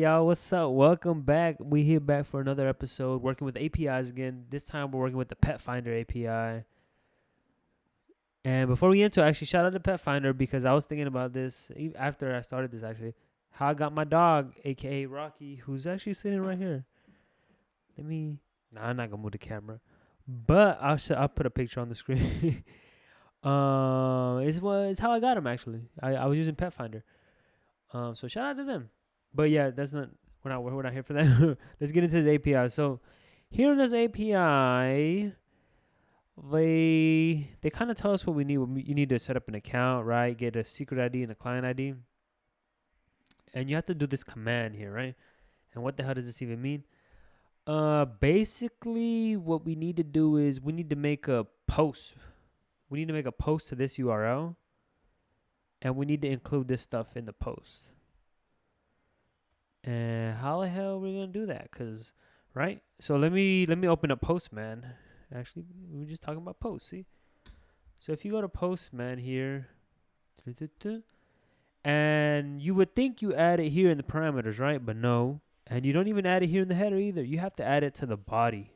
y'all. What's up? Welcome back. We here back for another episode working with APIs again. This time we're working with the PetFinder API. And before we get into it, actually, shout out to PetFinder because I was thinking about this after I started this, actually. How I got my dog, a.k.a. Rocky, who's actually sitting right here. Nah, I'm not going to move the camera. But I'll put a picture on the screen. It's how I got him, actually. I was using PetFinder. So shout out to them. But yeah, we're not here for that. Let's get into this API. So here in this API, they kind of tell us what we need. You need to set up an account, right? Get a secret ID and a client ID. And you have to do this command here, right? And what the hell does this even mean? Basically what we need to do is we need to make a post. We need to make a post to this URL. And we need to include this stuff in the post. And how the hell are we gonna do that? Cause, right? So let me open up Postman. Actually, we were just talking about posts. See, so if you go to Postman here, and you would think you add it here in the parameters, right? But no, and you don't even add it here in the header either. You have to add it to the body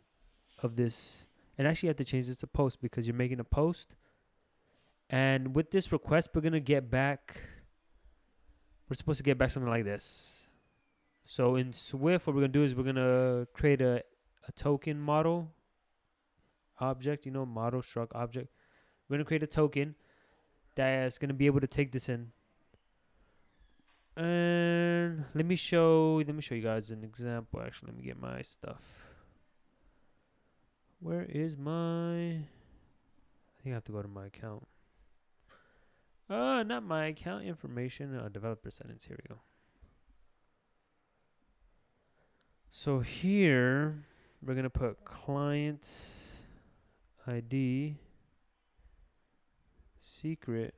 of this, and actually you have to change this to post because you're making a post. And with this request, we're supposed to get back something like this. So in Swift, what we're going to do is we're going to create a token model object, model struct object. We're going to create a token that's going to be able to take this in. And let me show you guys an example. Actually, let me get my stuff. Where is I think I have to go to my account. Not my account information. Developer settings. Here we go. So here, we're going to put client ID secret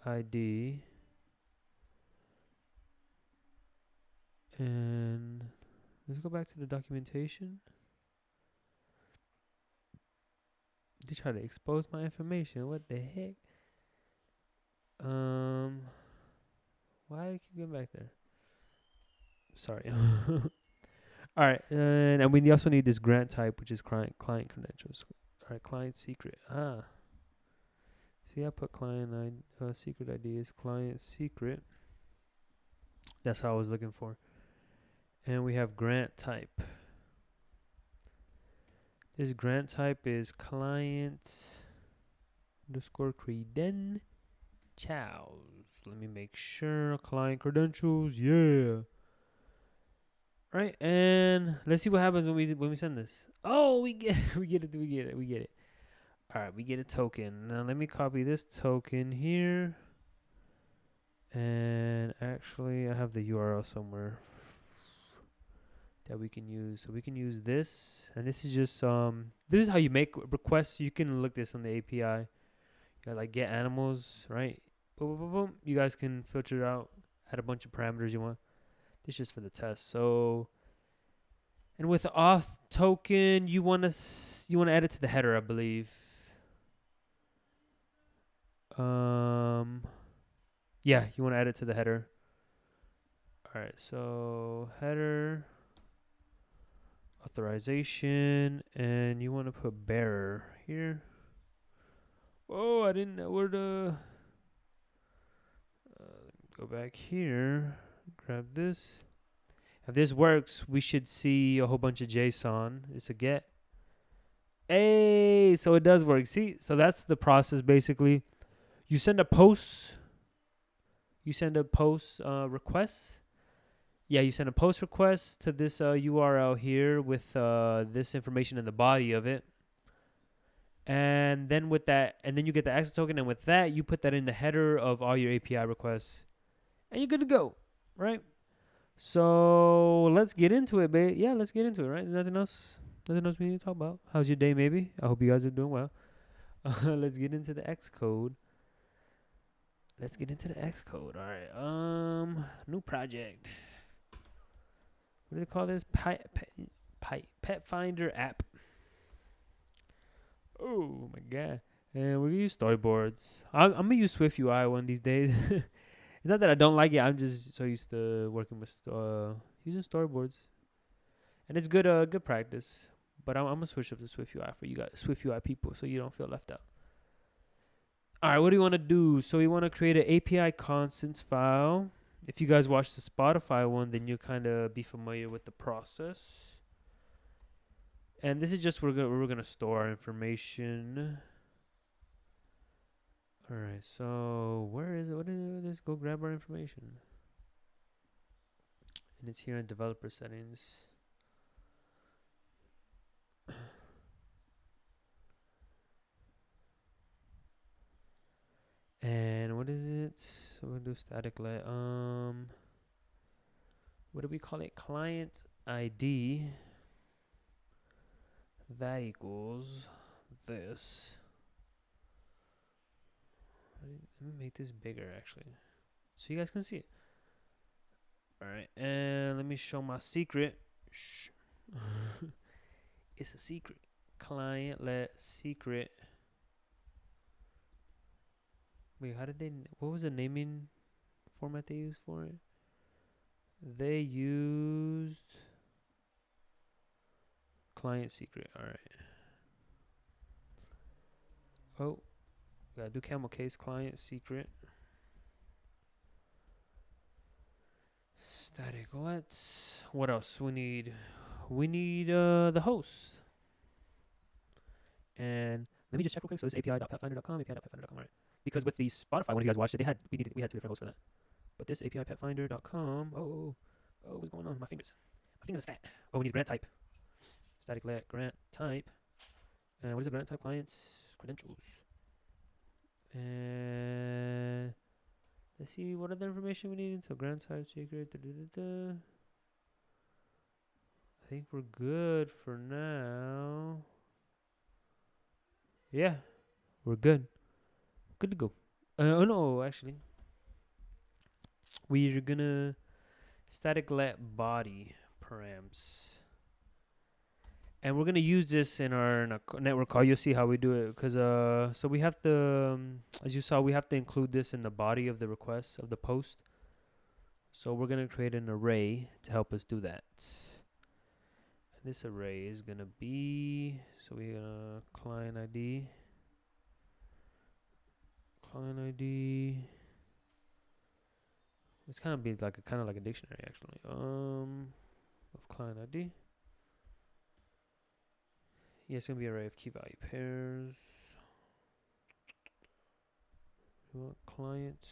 ID and let's go back to the documentation. They try to expose my information. What the heck? Why do I keep going back there? Sorry. All right, and we also need this grant type, which is client credentials. All right, client secret. See, I put client secret ID is client secret. That's how I was looking for. And we have grant type. This grant type is client underscore credentials. Let me make sure. Client credentials. Yeah. Right, and let's see what happens when we send this. Oh, we get it. All right, we get a token. Now let me copy this token here. And actually, I have the URL somewhere that we can use. So we can use this, and this is just this is how you make requests. You can look this on the API. You got like get animals, right? Boom, boom, boom, boom. You guys can filter it out, add a bunch of parameters you want. This is just for the test. So, and with the auth token, you want to add it to the header, I believe. Yeah, you want to add it to the header. All right, so header authorization, and you want to put bearer here. Oh, I didn't know where to. Go back here. Grab this. If this works, we should see a whole bunch of JSON. It's a get. Hey, so it does work. See, so that's the process basically. You send a post. Request. Yeah, you send a post request to this URL here with this information in the body of it. And then with that, and then you get the access token, and with that, you put that in the header of all your API requests. And you're good to go, right? So let's get into it, babe. Yeah, let's get into it, right? Nothing else we need to talk about. How's your day, maybe? I hope you guys are doing well. Let's get into the Xcode. All right. New project. What do they call this? PetFinder app. Oh my god. And we're gonna use storyboards. I'm gonna use Swift UI one of these days. It's not that I don't like it. I'm just so used to working with using storyboards, and it's good practice. But I'm gonna switch up to Swift UI for you guys, Swift UI people, so you don't feel left out. All right, what do you want to do? So we want to create an API constants file. If you guys watch the Spotify one, then you'll kind of be familiar with the process. And this is just where we're gonna store our information. All right, so where is it? What is it? Let's go grab our information. And it's here in developer settings. And what is it? So we'll do static let what do we call it? Client ID. That equals this. Let me make this bigger actually, so you guys can see it. All right, and let me show my secret. Shh. It's a secret. Client let secret. Wait, how did they? What was the naming format they used for it? They used client secret. All right. Oh, gotta do camel case client secret. Static. Let's. What else we need? We need the host. And let me just check real quick. So it's api.petfinder.com, api.petfinder.com, right? Because with the Spotify one, if you guys watched it, we had two different hosts for that. But this api.petfinder.com. Oh, what's going on with my fingers? My fingers are fat. Oh, we need a grant type. Static let grant type. And what is the grant type? Clients credentials. And let's see what other information we need. So grant type secret. I think we're good for now. Yeah, we're good. Good to go. Oh no, actually, we're gonna static let body params, and we're gonna use this in our network call. You'll see how we do it, cause so we have to, as you saw, we have to include this in the body of the request of the post. So we're gonna create an array to help us do that. And this array is gonna be we're gonna client ID. Client ID. It's kind of be like a dictionary actually. Of client ID. Yeah, it's gonna be an array of key value pairs. We want client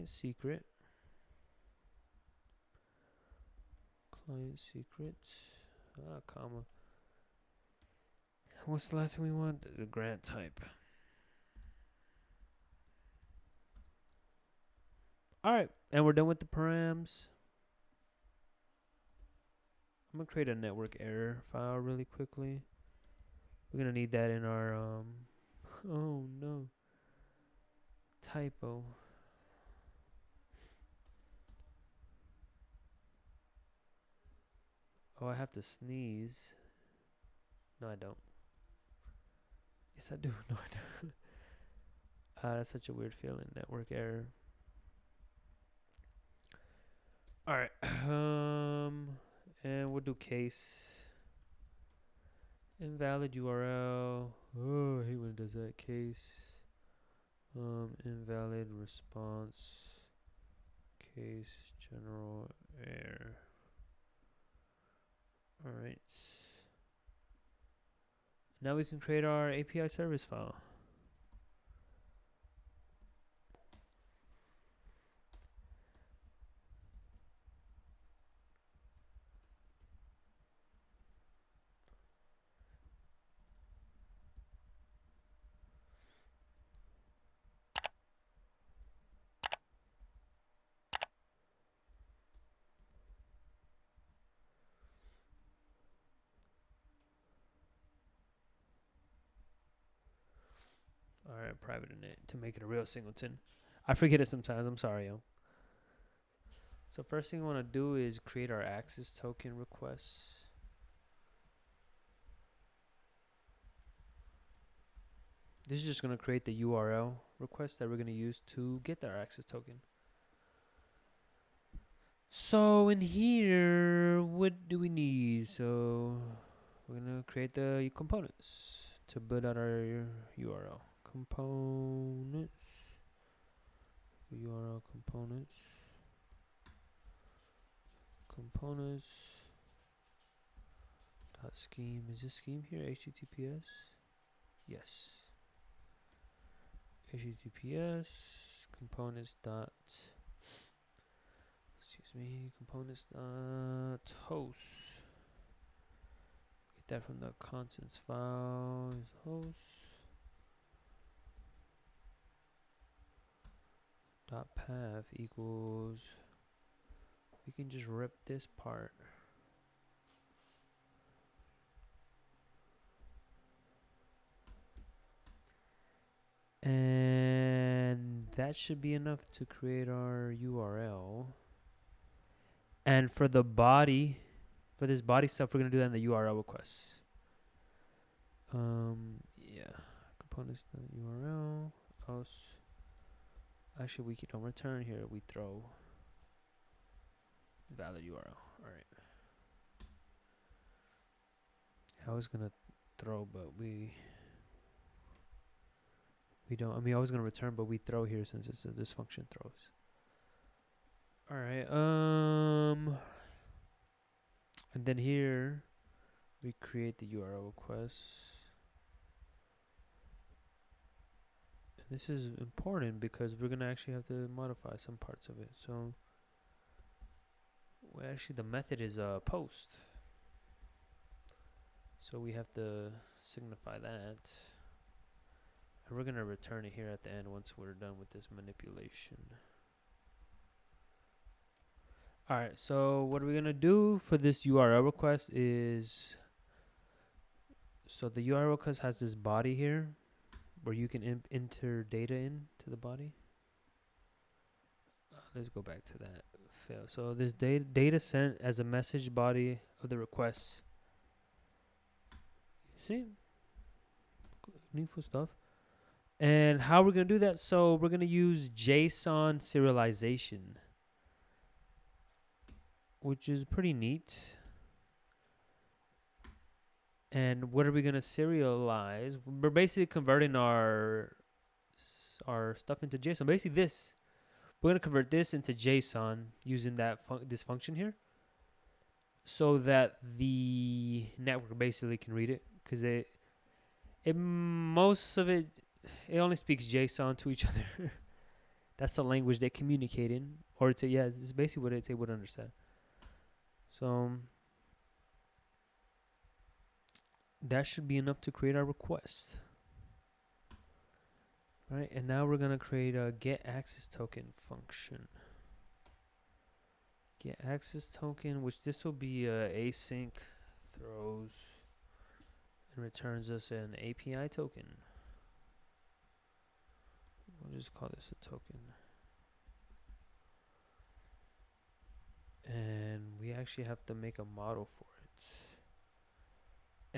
secret. Client secret. Comma. What's the last thing we want? The grant type. All right, and we're done with the params. I'm gonna create a network error file really quickly. We're gonna need that in our oh no, typo. Oh, I have to sneeze. No, I don't. Yes, I do. No, I don't. That's such a weird feeling. Network error. All right. And we'll do case. Invalid URL. Oh, I hate when it does that. Case. Invalid response. Case general error. All right. Now we can create our API service file. All right, private init to make it a real singleton. I forget it sometimes. I'm sorry, yo. So first thing we want to do is create our access token requests. This is just going to create the URL request that we're going to use to get our access token. So in here, what do we need? So we're going to create the components to build out our URL. Components. URL components. Components. Dot scheme. Is this scheme here? HTTPS? Yes. HTTPS components dot, excuse me, components dot host. Get that from the contents file. Is host dot path equals. We can just rip this part. And that should be enough to create our URL. And for the body, for this body stuff, we're gonna do that in the URL request. Yeah, components URL. Else, actually, we don't return here. We throw valid URL. All right. I was gonna throw, but we don't. I mean, I was gonna return, but we throw here since it's this function throws. All right. And then here we create the URL request. And this is important because we're gonna actually have to modify some parts of it. So, well, actually, the method is post. So we have to signify that. And we're gonna return it here at the end once we're done with this manipulation. Alright, so what we're gonna do for this URL request is, so the URL request has this body here where you can enter data into the body. Let's go back to that. Fail. So this data sent as a message body of the request. See? Needful stuff. And how we're gonna do that? So we're gonna use JSON serialization, which is pretty neat. And what are we gonna serialize? We're basically converting our stuff into JSON. Basically, this we're gonna convert this into JSON using that this function here, so that the network basically can read it, because most of it only speaks JSON to each other. That's the language they communicate in, or it's it's basically what it's able to understand. So that should be enough to create our request. All right, and now we're gonna create a get access token function. Get access token, which this will be async throws and returns us an API token. We'll just call this a token. And we actually have to make a model for it.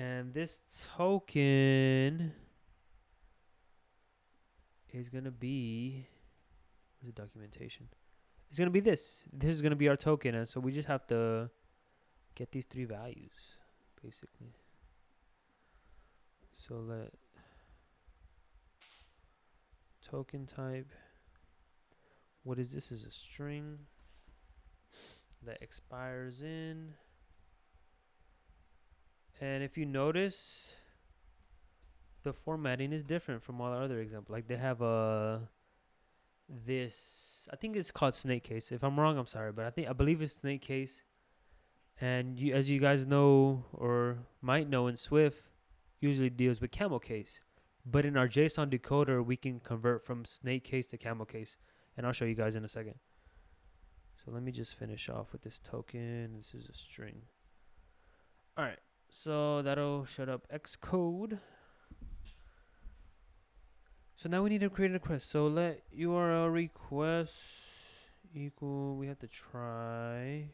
And this token is going to be, where's the documentation? It's going to be this. This is going to be our token. And so we just have to get these three values, basically. So let token type, what is this? Is a string that expires in. And if you notice, the formatting is different from all our other examples. Like they have this, I think it's called snake case. If I'm wrong, I'm sorry, but I believe it's snake case. And as you guys know or might know, in Swift usually deals with camel case. But in our JSON decoder, we can convert from snake case to camel case. And I'll show you guys in a second. So let me just finish off with this token. This is a string. All right. So that'll shut up Xcode. So now we need to create a request. So let URL request equal, we have to try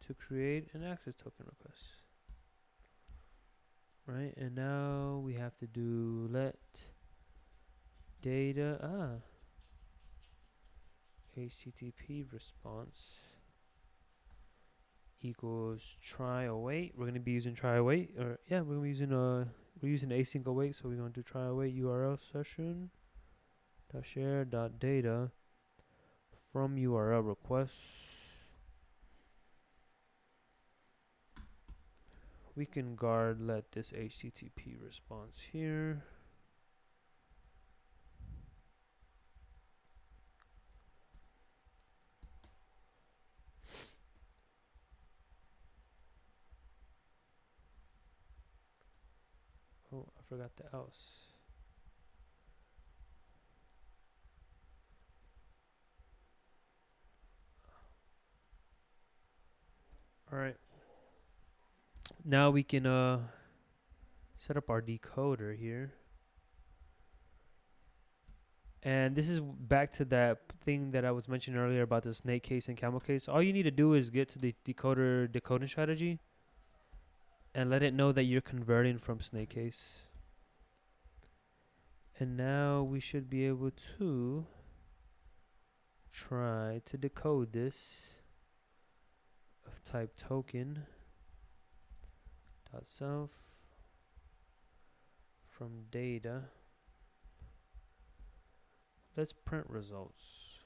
to create an access token request. Right, and now we have to do let data HTTP response equals try await. We're gonna be using try await, or yeah, we're using async await, so we're gonna do try await URL session dot share dot data from URL requests. We can guard let this HTTP response here. Oh, I forgot the else. All right. Now we can set up our decoder here. And this is back to that thing that I was mentioning earlier about the snake case and camel case. All you need to do is get to the decoder decoding strategy and let it know that you're converting from snake case. And now we should be able to try to decode this of type token dot self from data. Let's print results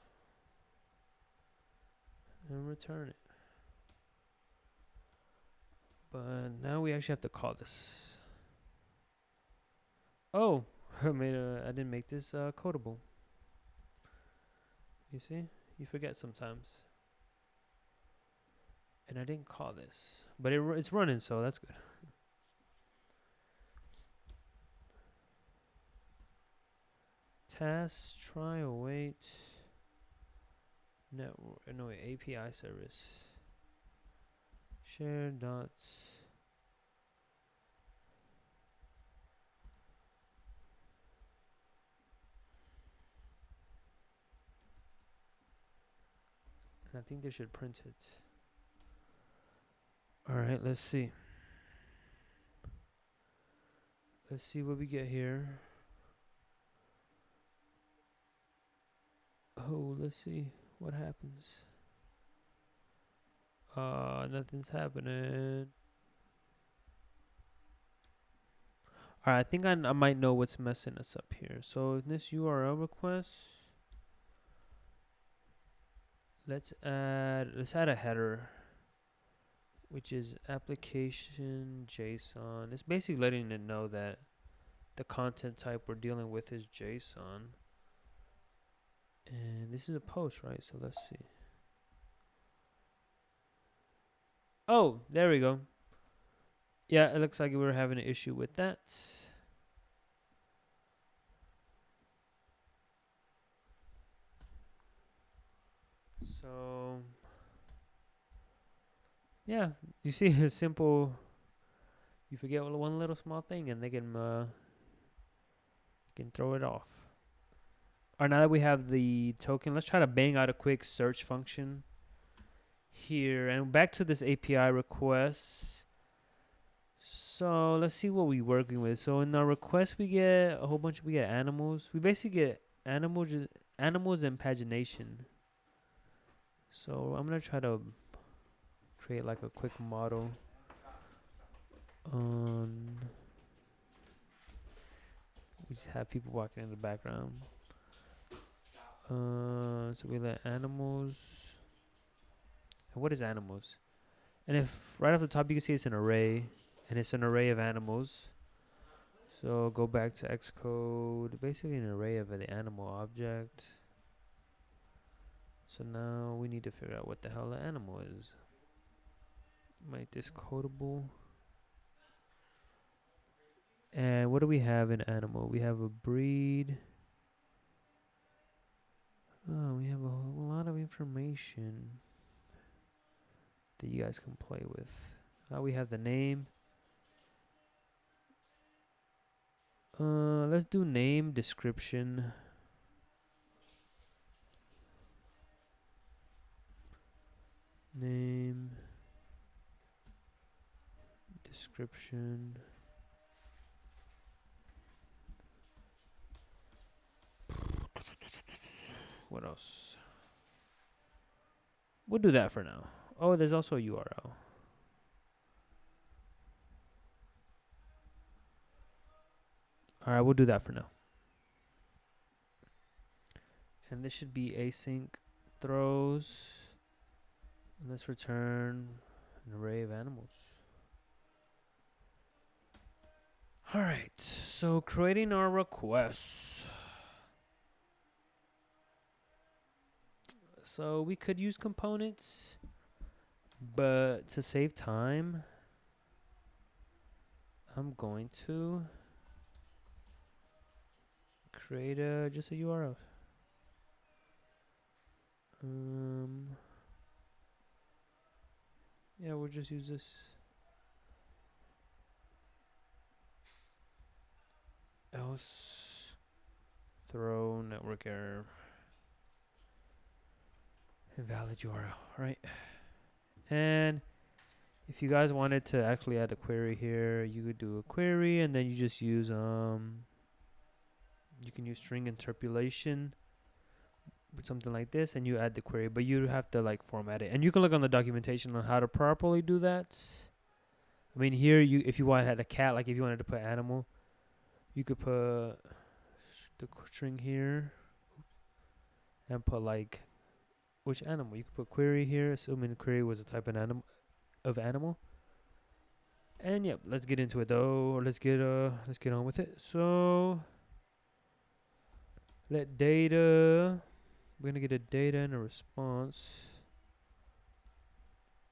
and return it. But now we actually have to call this. Oh, I didn't make this codable. You see, you forget sometimes. And I didn't call this, but it's running, so that's good. Task try await network. No wait, API service. Share dots. And I think they should print it. All right, let's see. Let's see what we get here. Oh, let's see what happens. Nothing's happening. Alright, I think I might know what's messing us up here. So in this URL request, let's add a header, which is application JSON. It's basically letting it know that the content type we're dealing with is JSON. And this is a post, right? So let's see. Oh, there we go. Yeah, it looks like we were having an issue with that. So yeah, you see a simple, you forget one little small thing and they can throw it off. Alright, now that we have the token, let's try to bang out a quick search function here. And back to this API request. So let's see what we're working with. So in our request, we get a whole bunch. We get animals. We basically get animals and pagination. So I'm gonna try to create like a quick model on. We just have people walking in the background. So we let animals. And what is animals? And if right off the top you can see it's an array, and it's an array of animals. So go back to Xcode, basically an array of the animal object. So now we need to figure out what the hell the animal is. Make this codable. And what do we have in animal? We have a breed. Oh, we have a lot of information that you guys can play with. We have the name. Let's do name, description. Name, description. What else? We'll do that for now. Oh, there's also a URL. All right, we'll do that for now. And this should be async throws. And let's return an array of animals. All right, so creating our requests. So we could use components, but to save time, I'm going to create just a URL. Yeah, we'll just use this. Else throw network error. Invalid URL, right? And if you guys wanted to actually add a query here, you could do a query and then you just use you can use string interpolation with something like this and you add the query, but you have to like format it. And you can look on the documentation on how to properly do that. I mean, here if you wanted a cat, like if you wanted to put animal, you could put the string here and put like which animal. You could put query here, assuming the query was a type of animal. And yep, let's get into it though. Let's get on with it. So let data. We're gonna get a data and a response.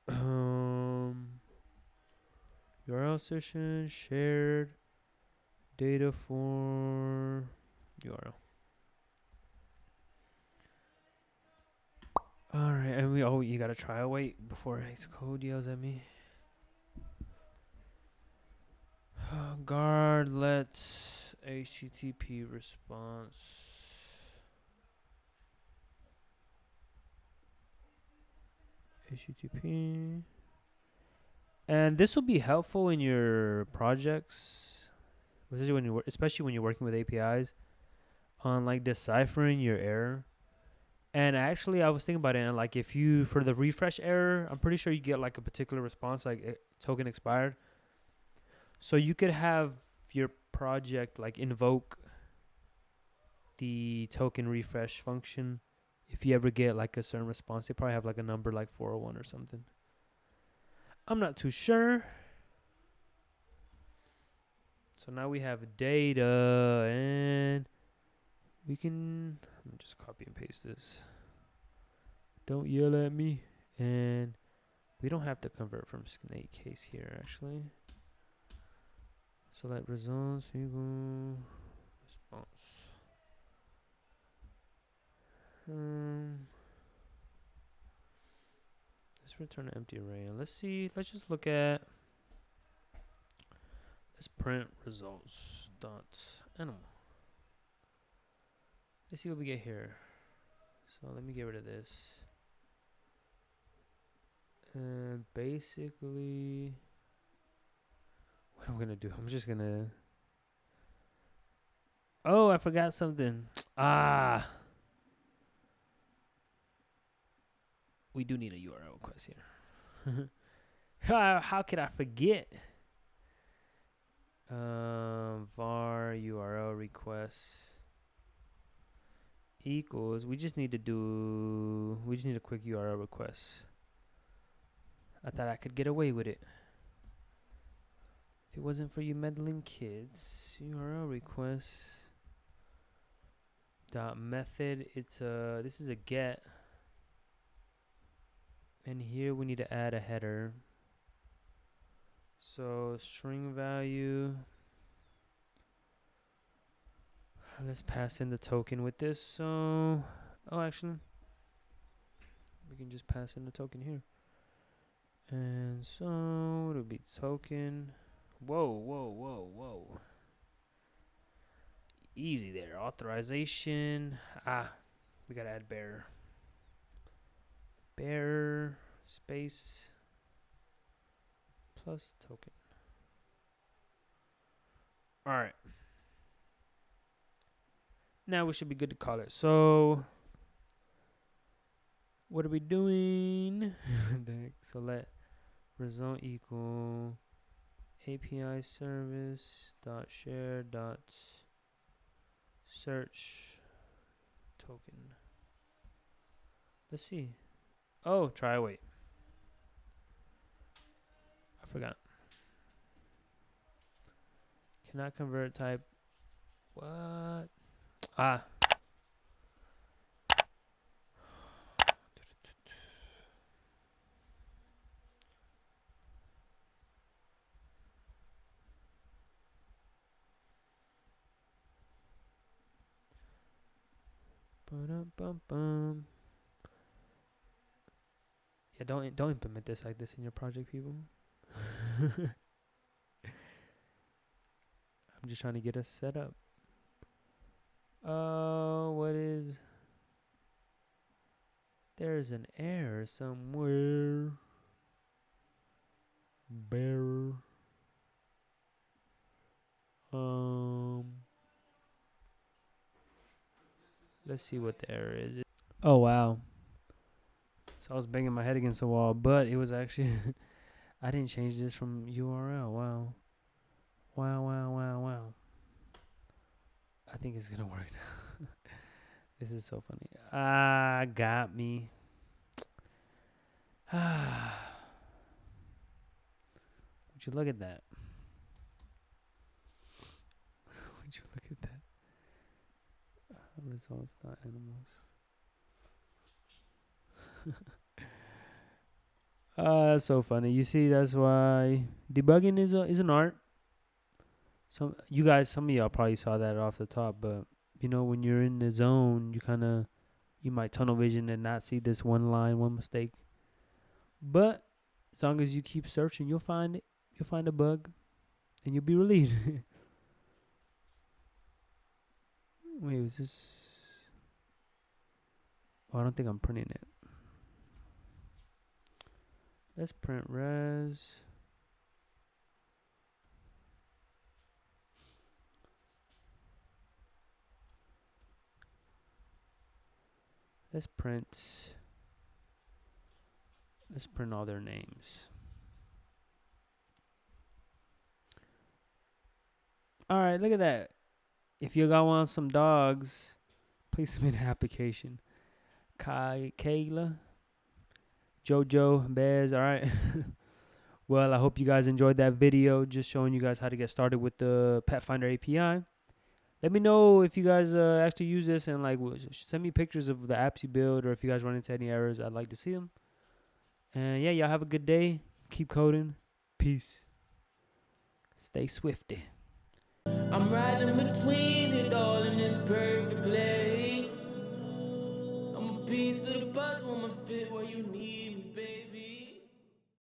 URL session shared data for URL. All right, and you gotta try. Wait before Xcode yells at me. Guard let HTTP response. HTTP. And this will be helpful in your projects, especially when you're working with APIs, on like deciphering your error. And actually, I was thinking about it, and like if you for the refresh error, I'm pretty sure you get like a particular response, like token expired. So you could have your project like invoke the token refresh function. If you ever get like a certain response, they probably have like a number like 401 or something. I'm not too sure. So now we have data and we can, let me just copy and paste this. Don't yell at me. And we don't have to convert from snake case here actually. Select results, response. Let's return an empty array. And let's just look at, let's print results dot animal. Let's see what we get here. So let me get rid of this. And basically, what I'm gonna do, I'm just gonna, oh, I forgot something. We do need a URL request here. How could I forget? Var URL request equals, we just need a quick URL request. I thought I could get away with it. If it wasn't for you meddling kids, URL request dot method, this is a get. And here we need to add a header. So string value. Let's pass in the token with this. So, actually, we can just pass in the token here. And so it'll be token. Whoa. Easy there. Authorization. We gotta add bearer. Bearer space plus token. All right. Now we should be good to call it. So What are we doing? So let result equal API service dot share dot search token. Let's see. Oh, try wait. I forgot. Cannot convert type. What? Ah. Ba-dum-bum-bum. Yeah, don't implement this like this in your project, people. I'm just trying to get us set up. What is? There's an error somewhere. Bear. Let's see what the error is. Oh wow. So I was banging my head against the wall, but it was actually I didn't change this from URL. Wow. Wow. I think it's gonna work now. This is so funny. Ah, got me. Would you look at that? Would you look at that? Results not animals. That's so funny. You see, that's why debugging is an art. Some of y'all probably saw that off the top, but you know, when you're in the zone, you might tunnel vision and not see this one line, one mistake. But as long as you keep searching, you'll find it. You'll find a bug, and you'll be relieved. Wait, was this? Oh, I don't think I'm printing it. Let's print res. Let's print all their names. All right, look at that. If you got want some dogs, please submit an application. Kayla, Jojo, Bez. All right. Well, I hope you guys enjoyed that video, just showing you guys how to get started with the PetFinder API. Let me know if you guys actually use this, and like send me pictures of the apps you build, or if you guys run into any errors, I'd like to see them. And yeah, y'all have a good day. Keep coding. Peace. Stay swifty. I'm riding between it all in this perfect play. I'm a piece of the buzz, woman fit where you need me.